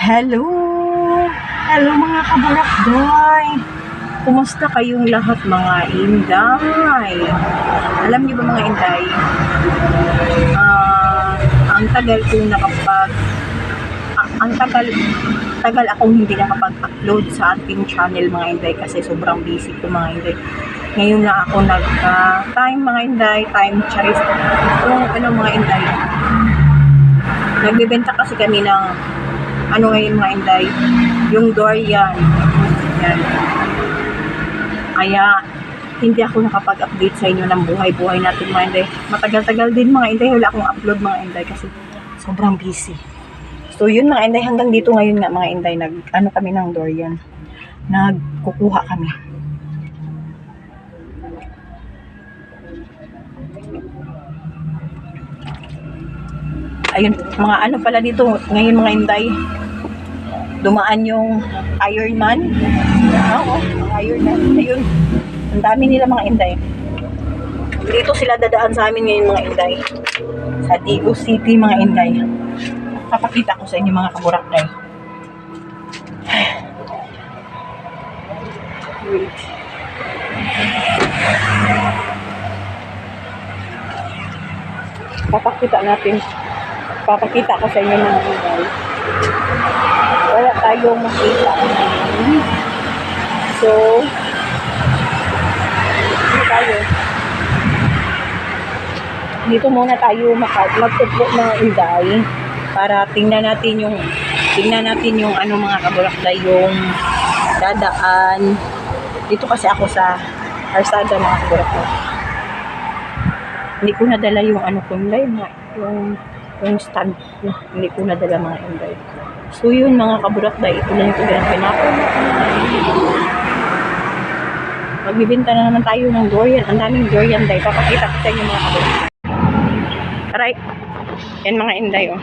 Hello! Hello mga kabarakday! Kumusta kayong lahat mga inday? Alam niyo ba mga inday? Ang tagal kong tagal akong hindi nakapag-upload sa ating channel mga inday kasi sobrang busy ko mga inday. Ngayon na ako time mga inday, time charis. Mga inday. Nagbebenta kasi kami ng ngayon mga inday, yung durian. Yan. Kaya hindi ako nakapag-update sa inyo ng buhay-buhay natin mga inday. Matagal-tagal din mga inday, wala akong upload mga inday kasi sobrang busy. So yun mga inday, hanggang dito ngayon nga mga inday, kami ng durian. Nagkukuha kami. Ayun, mga pala dito ngayon mga inday, dumaan yung Ironman. Oo, Ironman. Ayun, ang dami nila mga inday. Dito sila dadaan sa amin ngayon mga inday, sa Digo City mga inday. Papakita ko sa inyo mga kaburakday. Wait. Papakita ko sa inyo mga inday. Wala tayong makita. So, dito muna tayo magtutlo mga inday para tingnan natin yung mga kaburakday, yung dadaan. Dito kasi ako sa Arsada mga kaburakday. Hindi ko nadala yung yung stand ko. Hindi ko nadala mga inday. So yun mga kaburakday, ito lang yung pinapin. Magbibenta na naman tayo ng durian. Ang daming durian day. Papakita ko sa inyo mga kaburakday. Right. Yan mga inday oh.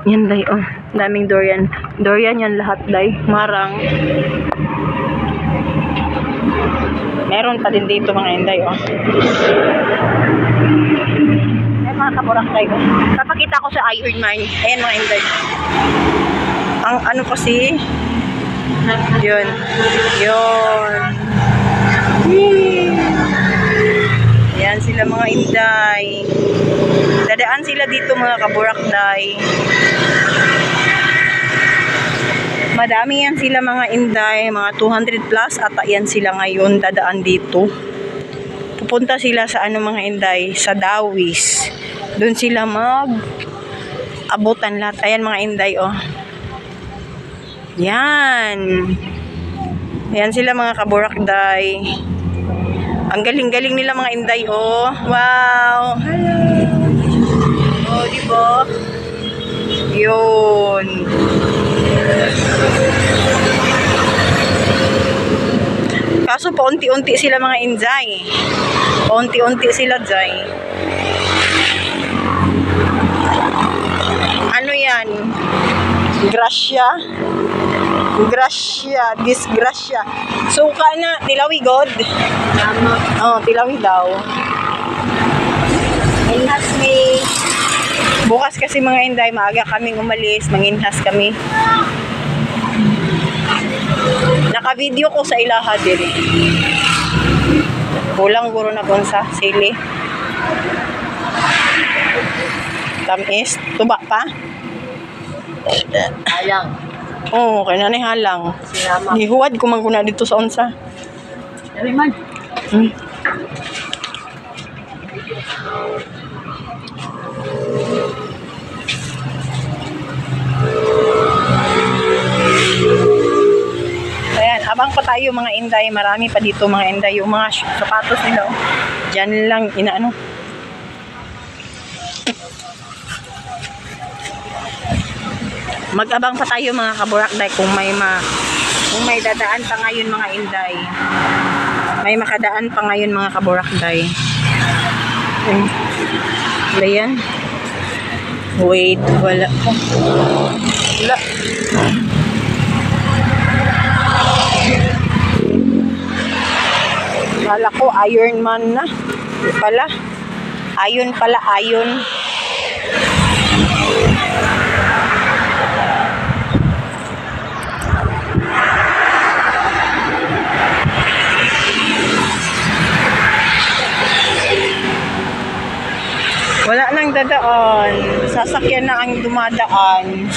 Yan day oh. Daming durian. Durian yan lahat day. Marang. Meron pa din dito mga inday oh. Ayan mga kaburakday oh. Papakita ko sa Ironman. Ayan mga inday. Ang kasi yun. Ayan sila mga inday. Dadaan sila dito mga kaburakday. Madami yan sila mga inday, mga 200 plus at yan sila ngayon dadaan dito. Pupunta sila sa mga inday, sa Dawis. Doon sila abutan lahat. Ayan mga inday oh. Yan. Ayan sila mga kaburakday. Ang galing-galing nila mga inday oh. Wow. Hello. Oh, diba? Yun. Kaso paunti-unti sila mga inday. Paunti-unti sila jay. Ano yan? Disgrasya. Suka na, tilawi god. Oh, tilawi daw. Inhas me. Bukas kasi mga inday, maaga kaming umalis, manginhas kami. Naka-video ko sa ilaha din. Kulang guro na kung sa sili. Tamis. Tuba pa? Halang. Oo, kaya na halang. Hihuwad ko man kuna dito sa unsa. Dari man. Ayan, abang pa tayo mga inday. Marami pa dito mga inday. Yung mga sapatos nila. Oh. Diyan lang inaano. Mag-abang pa tayo mga kaburakday kung may dadaan pa ngayon mga inday. May makadaan pa ngayon mga kaburakday. Wala yan. Wait, wala. Wala. Kala ko Ironman na. Pala. Ayon pala, ayon. sasakyan na ang dumadaan.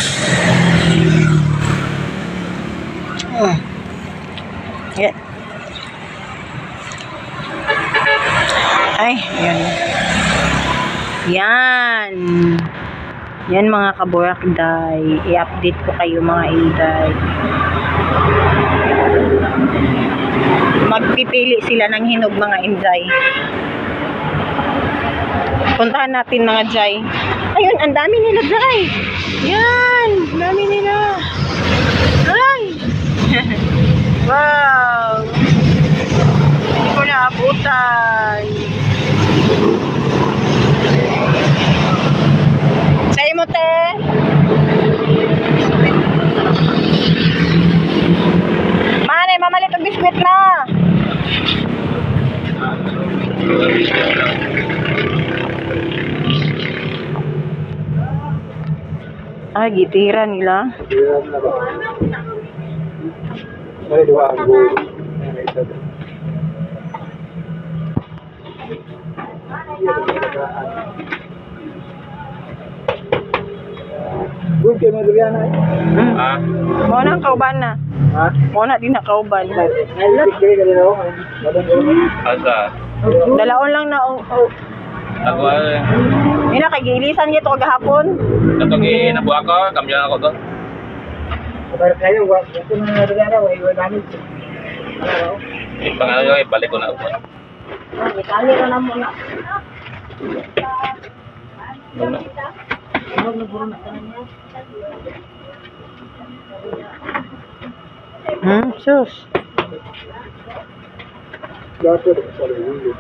Yan. Ay, yan. Yan. Yan mga kaburakday. I-update ko kayo mga inday. Magpipili sila ng hinog mga inday. Puntahan natin mga jay. Ayun, ang dami nila jay. Yan, ang dami nila. Ay. Wow. Hindi ko naabutan. Sa'yo mo, te. Mane, mamalit ang biskwit na. Ay, gitira nila. May dua ang goal. Good kayo mga durian ay. Mo na ang kauban na. Ha? Mo na din na kauban. Asa? Dalaon lang na. Ako ay Ina kay gilisan niya to kagahapon. katong inabuha ko, kamyan ako to. Pero kayo, ito na durian na, way damage. Pangano yung ibalik ko na ako. Itali ko na muna. Sus. Dapat sa ulo.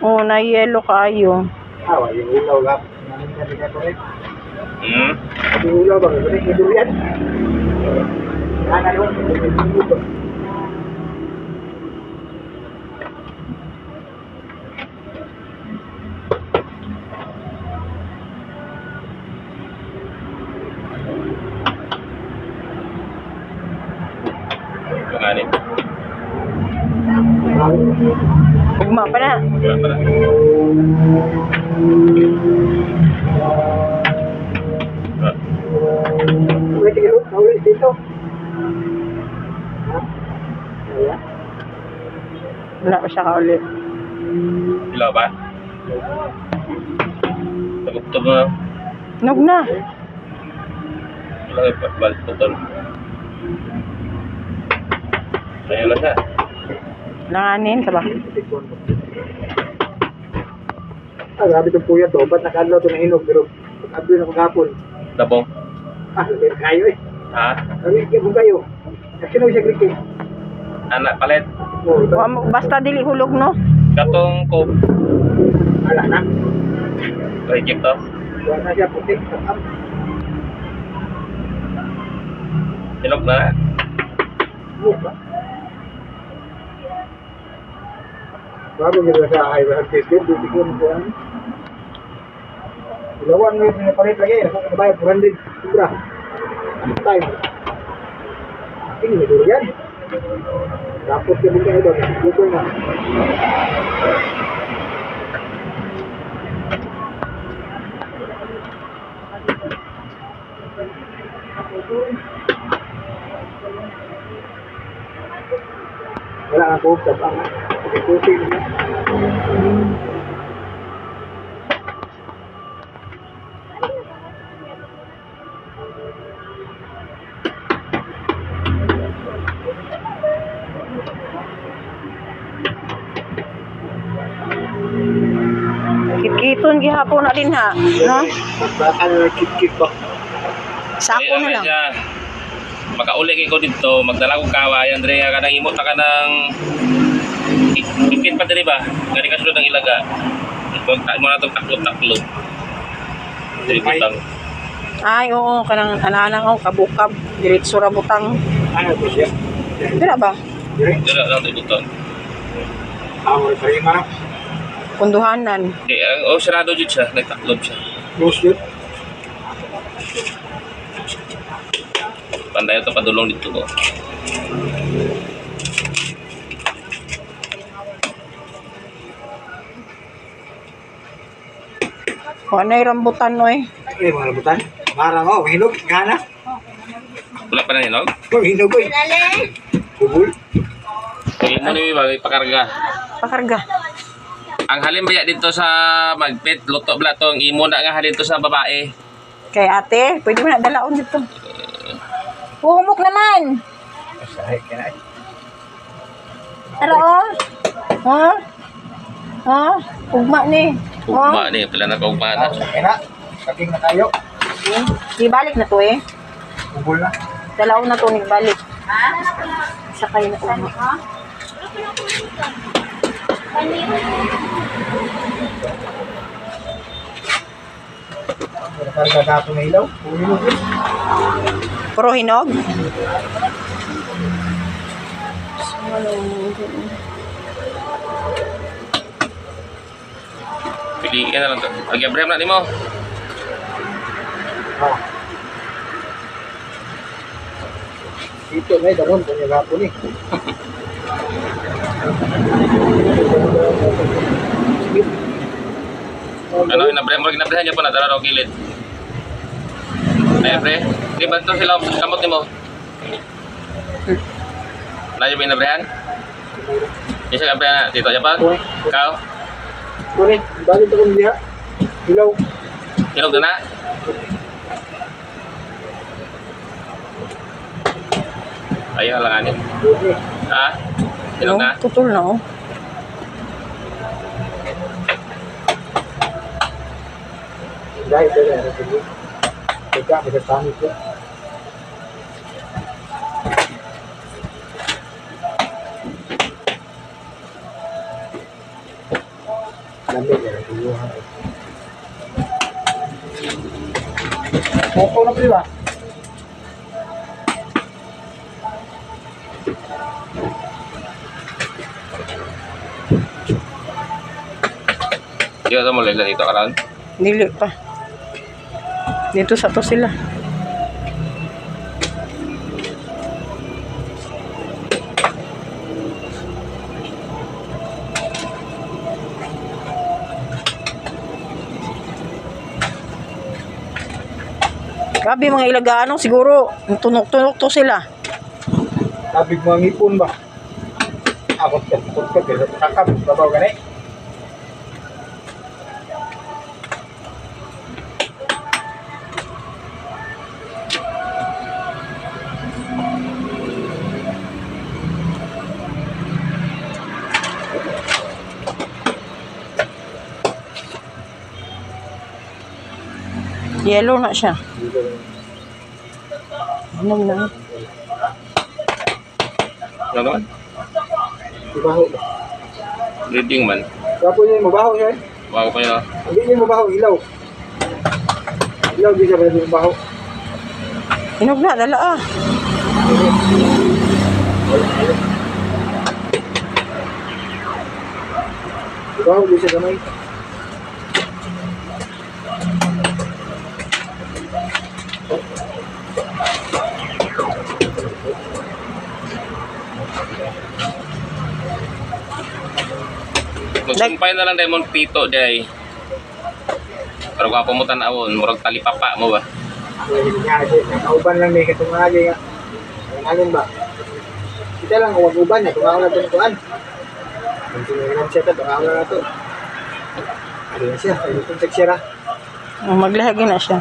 Oh, na yellow kayo. Awa, yung ulaw lang. Namin ka nila ko rin. Hmm? Yung ulaw ba? Yung durian. Ano yun? Panganin. Ugma pa na. Para. Ulit tigil, ulit dito. Wala pa siya kaulit. Ilaw ba? Taguptog na. Nog na. Ilaw ay balik tutol. Ayun lang siya. Langanin ka ba? Grabe itong kuya to. Ba't nakadlaw ito na hinog? Pero pag-abdo na maghapon. Dabong. Pero kayo eh. Ha? Sabi, kaya kayo. Kasi na siya klik eh. Anak palit. Basta dili hulog no. Katong ko. Ala na. Reject to. Wala na siya putik. Hinog na. Buka. Bago nyo sa highway at Facebook, dito ko nito ano. Ilawan mo yung pinapalit lagi. Ako kabayad, 400. Sobra. Time. Tingin nyo yan. Tapos yung mga ito, dito na. Wala nga po, tapang. Puti na. Kitkiton gihapon na din ha, no? Baka na kit-kit ba? Sako na lang. Makauli ko dito, magdala ko kawa, Andre, kanang imot na kanang ikit pa diri ba? Gani kasunod ng ilaga. Mo na itong taklot-taklot. Diri butang. Ay, oo, kanang ananang kabukab, diretso ra butang. Ano po siya? Dira ba? Direct. Dira lang ito butang. Ako rin pa rin marap. Kunduhanan. Sarado dyan siya, nagtaklot siya. Close yun. Pandayo ito padulong dito ko. O, anay rambutan, oy. Ay, mga labutan. Marang ako, mahinog, gana. Wala pa na yun, no? Mahinog ko eh. Bubul. Kaya mo ni bagay pakarga. Pakarga. Ang halimbawa dito sa magpit, luto bala tong imo na nga halin to sa babae. Kay ate, pwede mo na dalaon dito. Humok naman. Masahe ka na eh. Tara oh. Ha? Ha? Ugma ni. Ugma ni, pala na kaugma na. Masahe na. Saking na tayo. Ibalik na to eh. Bubul na. Dalaon na to ni balik. Sakay na ugma. Nakarga na ako na ilaw. Puminog eh. Puro hinog. Piliin na lang to. Pag-abrem na ni mo. Ah. Dito na eh, daron. Kanya gapon eh. Ano, inabrem mo, inabrem niya po na dala raw kilid. Ay, pre. Di ba ito sila kamot ni mo? Layo ba inabrehan? Yung sa kabrehan na, dito, Japan? Ikaw? Kunin, balik ako niya. Ilaw. Hinog na na? Ayaw halanganin. Okay. Ha? Hinog na? Tutol na oh. Dahil ito na. Teka, magkasamit ko. Lamig na. Tuyuhan. Opo na po ba? Di ba ito mo lagla dito karoon? Dili pa. Dito sa to sila. Grabe mga Ilagano siguro tunok-tunok to sila. Tabig mga ngipon ba? Ako ka, pero kakap, babaw ka na eh. Yellow na siya. Ano na? Ano naman? Mabaho ba? Reading man. Kapo niya yung mabaho siya eh. Bago pa yun, oh. Hindi niya yung mabaho, ilaw. Ilaw, di siya pwede yung mabaho. Hinog na, dala ah. Mabaho, di siya gamay. Magsumpay na lang Diamond Pito, Jay. Pero kung pumutan awon, murag talipapa mo ba? Nakauban lang may katungali nga. Ngayon ba? Kita lang kung mag-uban na, tungaw na ito ng kuhan. Kung sinulang siya ito, tungaw na ito. Ano na siya? Ano itong seksira? Maglahagi na siya.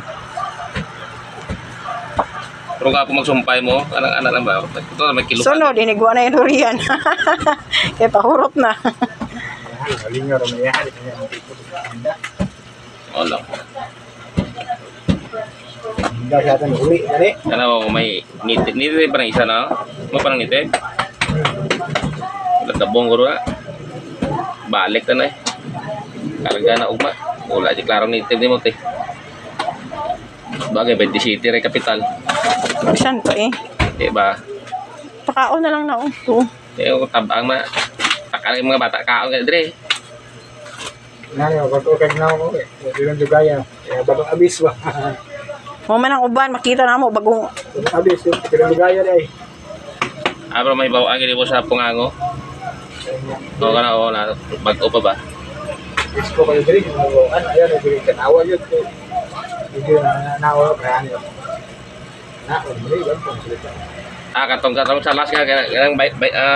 Pero kung magsumpay mo, anak-anak lang ba? Ito na may kilupan. Sunod, inigwa na yung durian. Kaya pahurot na. Galing nga rumayahan. Wala. Hindi siya ito uli. Dali. Ano, may nitid pa ng isa na? Mo pa ng nitid? Nagdabong ko na. Balik na eh. Karga na ugma. Wala, di klarong nitid ni mo, te. Bagay, 20 City, rin kapital. Saan pa eh? Diba? Pakaon na lang na oh. Ito. Yung tabang ma. Takala yung mga bata kaon ka, Dre. Nani, magpatukan na ako eh. Hindi lang dugaya. Kaya bagong abis ba? Mo man ang uban, makita na mo bagong Bagong abis. Hindi lang dugaya na eh. Pero may bawang mo sa pungango. Oo ka na, oo na. Bago pa ba? Gusto ko kayo diri. Ayan, nagbiling kanawa yun. Video na naulog kaya nyo. Mali, yan po. Katong sa last nga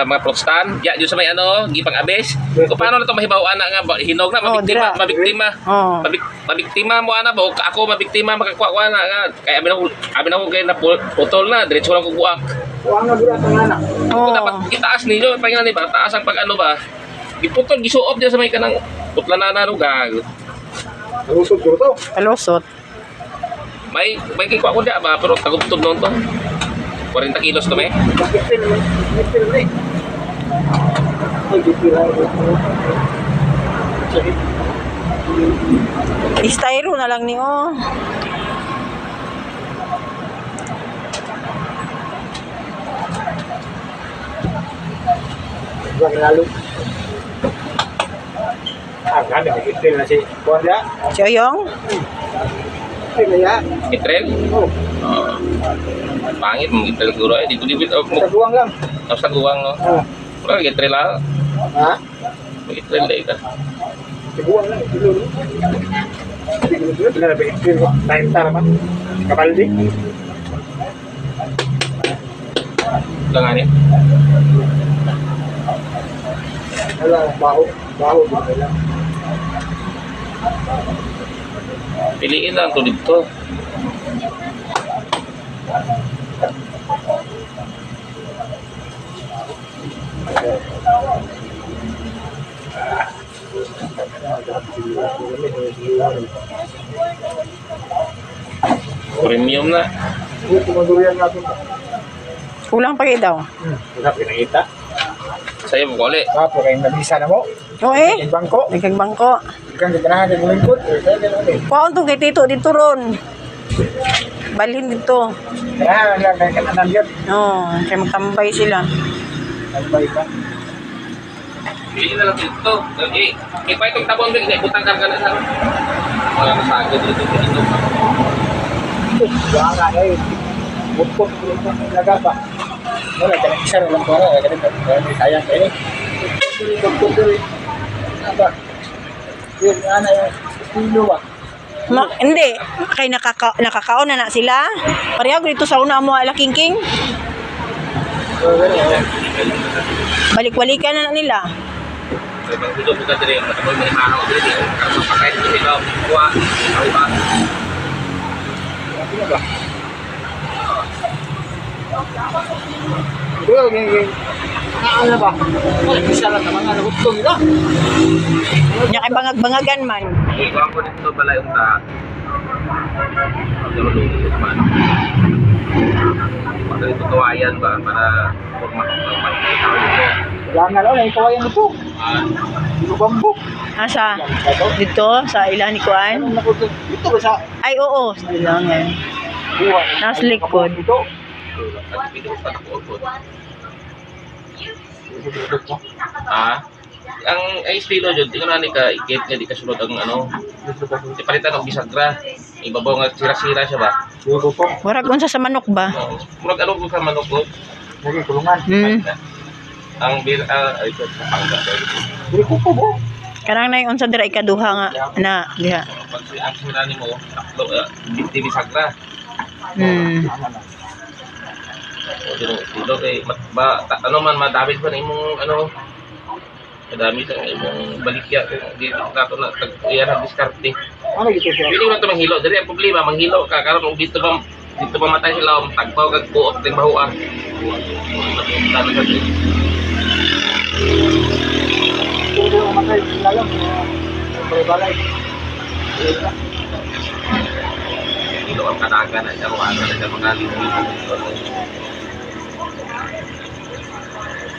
mga fruit stand. Ya, sa may ano, gipang abis. Kung paano na to mahibawaan na nga hinog na mabiktima, dra. mabiktima. Oh. Mabiktima mo ana ba ako mabiktima makakuha na nga. Kaya abi na ko kay na putol na diretso lang ko buak. Kuha nga bulat ang anak. Kung Oh. dapat itaas ninyo pangina ni ba taas ang pag ano ba. Giputol gisuop diya sa may kanang putlanan na rugag. Nalusog ko to. Kalusot. May kikuha ko diya ba pero tagubtod noon to. 40 kilos to may. Gipil na eh. Ay, gipil na eh. Styro na lang ni oh. Huwag lalo. Ganda, gipil na si Bonda. Si Oyong? Gipil na yan. Itrel. Oh, Pangit mong itrel siguro eh. Dito taguang lang. sa guwang no. Oh. Wala itrel lang. Ha? Itrel lang ka. Taguang lang. Tulo. Pila na ba gipil ko? Time tara ba? Kabaldi. Langanin. Wala, baho. Baho, gipil lang. Piliin lang to dito. Premium na. Tumagurian natin. Kulang pa kayo daw. Wala, pinakita. Sa'yo mo kuli. Kapo, kayong nabisa na mo. Oo eh. Yung bangko. Nagkagbangko. Ikan gaganahan ng lingkod. Kuhaan to kay Tito dito ron. Balhin dito. Kaya lang kay kananan yun. Oo. Kaya magtambay sila. Nagbay ka. Piliin na lang dito. Pa itong tabon rin. Butang karga na sa wala na sagad dito. Wala nga eh. Bukot ko yung laga pa. Wala, kanang isa na lang ko na. Kaya sayang kayo. Bukot ko rin. Apa? Yun, ano yung estilo ba? Hindi. Kay nakakaon na sila. Pareha ko dito sa una mo ala king. Balik-balikan na nila. So, ibang gusto po ka dito. Matapos may manaw dito. Karang mapakain ko sila. Kuha. Ako ba? Ano ba? Ito yung ano ba? Isa lang naman nga nagutong nila. Nya kay bangag-bangagan man. Ikaw ko dito pala yung ta. Lululog man. Para ito kawayan ba? Para makikita ko dito. Wala nga lang, ito ay ano po. Ito bambok. Asa? Dito sa ilan ni Kuan? Ito ba sa Ay oo, sa ilangan. buwan? Nasa likod. Ito. At hindi ko patakot. Ito. Ang estilo dyan, tingnan na ni ka, ikit nga di ka sunod ang ano. Di palitan ng bisagra. Ibabaw nga sira-sira siya ba? Ito po. Murag unsa sa manok ba? Murag ano ko sa manok ko. Lagi kulungan. Ang ito sa pangga. Ito po po. Karang nay unsa dira ikaduha nga na diha. Pag ang sira ni mo, taklo, di bisagra. O dito, estilo kay, ano man, madami pa na imong, ano, madami sa imong balikya. Dito nato na, iyan ang diskarte. Ano ito siya? Pili mo na ito manghilo. Dali ang problema, manghilo ka. Karon kung dito ba matay sila, tagpaw kag buot ng bahuan. Dami sa dito. Ito yung matay sila lang. Balay. Hilo ang kanaga na siya, kung ano na siya mga lito.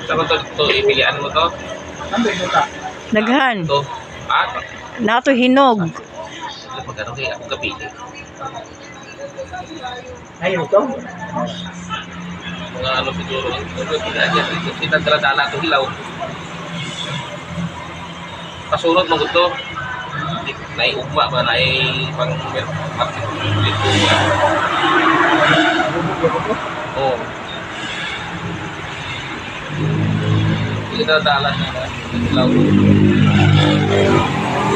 Saan mo ito, ipilian mo to? Ano ito ka? Daghan. Ito. Nato hinog. Pag ano kaya ako kapili. Ayun ito? Mga ano siguro, sinadala-dala ito hilaw. Kasunod mo ito. Naiugma ba, pang lito. Oo. Sinadala niya hilaw.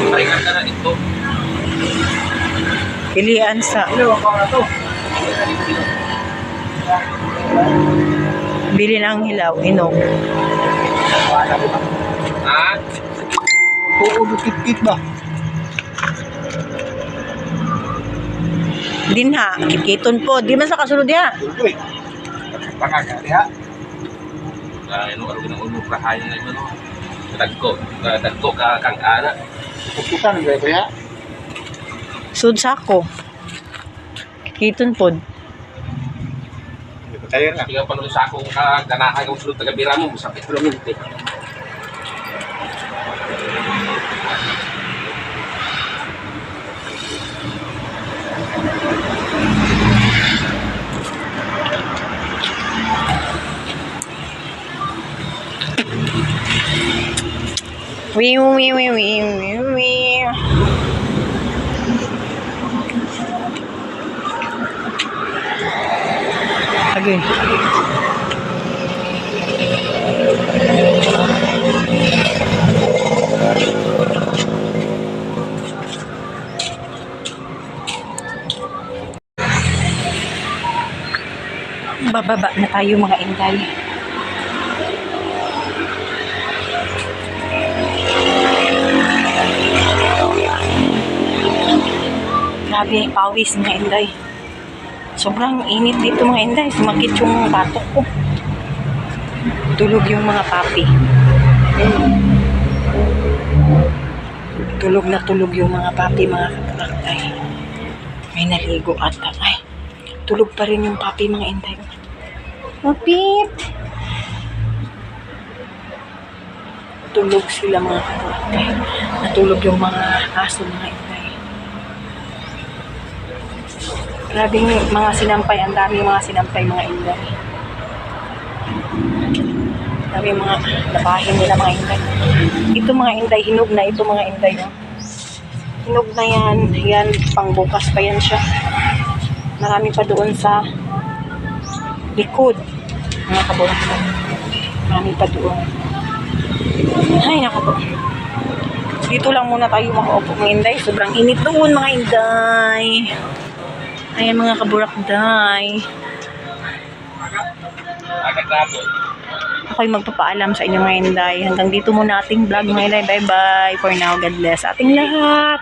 Pahingan ka na ito. Pilian sa Ano, ako na to. bili ng hilaw, inog. Wala ko ba? Ha? Oo, kit ba? Dinha, kikiton po. Di man sa kasunod ya. Uy. Pangagari ha. Ano ng ulo kahayan na ito, no? Dagko ka kang ana. Puputan ba ito ya? Sud sako. Kikiton po. Hindi ko tayo na. Ikaw pa sa akong ganahan kung sulod taga-bira mo, masakit ko lang yun. Wiw, wiw, wiw, wiw, wiw, wiw. Again. Bababa na tayo mga inday. Grabe, pawis mga inday. Sobrang init dito mga inday. Sumakit yung batok ko. Tulog yung mga papi. Tulog na tulog yung mga papi mga kapatay. May naligo ata. Ay, tulog pa rin yung papi mga inday. Mapit! Tulog sila mga kapatay. Natulog yung mga aso mga inday. Grabing mga sinampay, ang dami mga sinampay mga inday. Dami mga labahin nila mga inday. Ito mga inday, hinog na ito mga inday. No? Hinog na yan. Yan, pangbukas pa yan siya. Marami pa doon sa likod. Mga kabulaksan. Marami pa doon. Ay, naku po. Dito lang muna tayo makaupo mga inday. Sobrang init doon mga inday. Ayan mga kaburakday. Agad-agad. Ako'y magpapaalam sa inyo mga inday. Hanggang dito muna ating vlog mga inday. Bye bye. For now, God bless ating lahat.